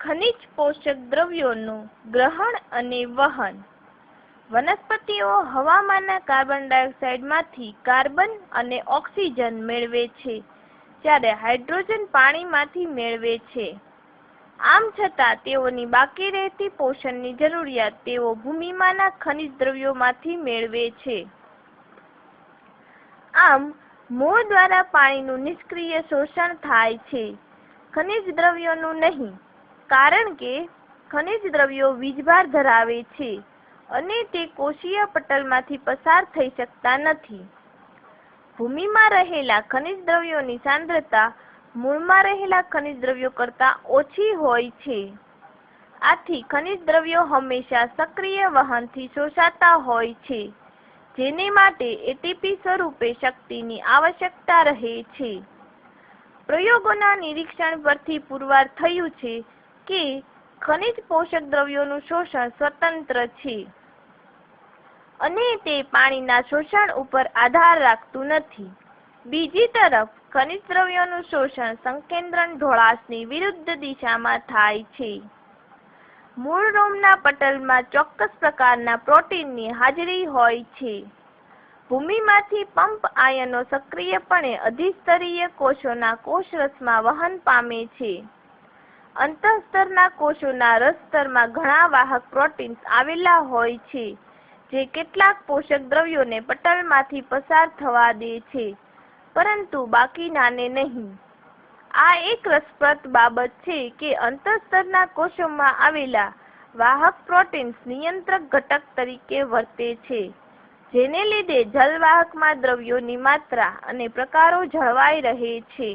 ખનિજ પોષક દ્રવ્યોનું ગ્રહણ અને વહન. વનસ્પતિઓ હવામાંના કાર્બન ડાયોક્સાઇડમાંથી કાર્બન અને ઓક્સિજન મેળવે છે, જ્યારે હાઇડ્રોજન પાણીમાંથી મેળવે છે. આમ છતાં તેઓની બાકી રહેતી પોષણની જરૂરિયાત તેઓ ભૂમિમાંના ખનિજ દ્રવ્યોમાંથી મેળવે છે. આમ મૂળ દ્વારા પાણીનું નિષ્ક્રિય શોષણ થાય છે, ખનિજ દ્રવ્યોનું નહીં, કારણ કે ખનિજ દ્રવ્યો વીજભાર ધરાવે છે અને તે કોષીય પટલમાંથી પસાર થઈ શકતા નથી. ભૂમિમાં રહેલા ખનિજ દ્રવ્યોની સાંદ્રતા મૂળમાં રહેલા ખનિજ દ્રવ્યો કરતાં ઓછી હોય છે. આથી ખનિજ દ્રવ્યો હંમેશા સક્રિય વહનથી શોષાતા હોય છે, જેને માટે એટીપી સ્વરૂપે શક્તિની આવશ્યકતા રહે છે. પ્રયોગોના નિરીક્ષણ પરથી પુરવાર થયું છે કે ખનિજ પોષક દ્રવ્યોનું શોષણ સ્વતંત્ર છે અને તે પાણીના શોષણ ઉપર આધાર રાખતું નથી. બીજી તરફ ખનિજ દ્રવ્યોનું શોષણ સંકેન્દ્રણ ઢોળાસની વિરુદ્ધ દિશામાં થાય છે. મૂળ રોમના પટલમાં ચોક્કસ પ્રકારના પ્રોટીનની હાજરી હોય છે. ભૂમિમાંથી પંપ આયનો સક્રિયપણે અધિસ્તરીય કોષોના કોષરસમાં વહન પામે છે. અંતઃસ્તરના કોષોના રસ સ્તરમાં ઘણા વાહક પ્રોટીન્સ આવેલા હોય છે, જે કેટલાક પોષક દ્રવ્યોને પટલમાંથી પસાર થવા દે છે, પરંતુ બાકીનાને નહીં. આ એક રસપ્રદ બાબત છે કે અંતઃસ્તરના કોષોમાં આવેલા વાહક પ્રોટીન્સ નિયંત્રક ઘટક તરીકે વર્તે છે, જેને લીધે જલવાહકમાં દ્રવ્યોની માત્રા અને પ્રકારો જળવાઈ રહે છે.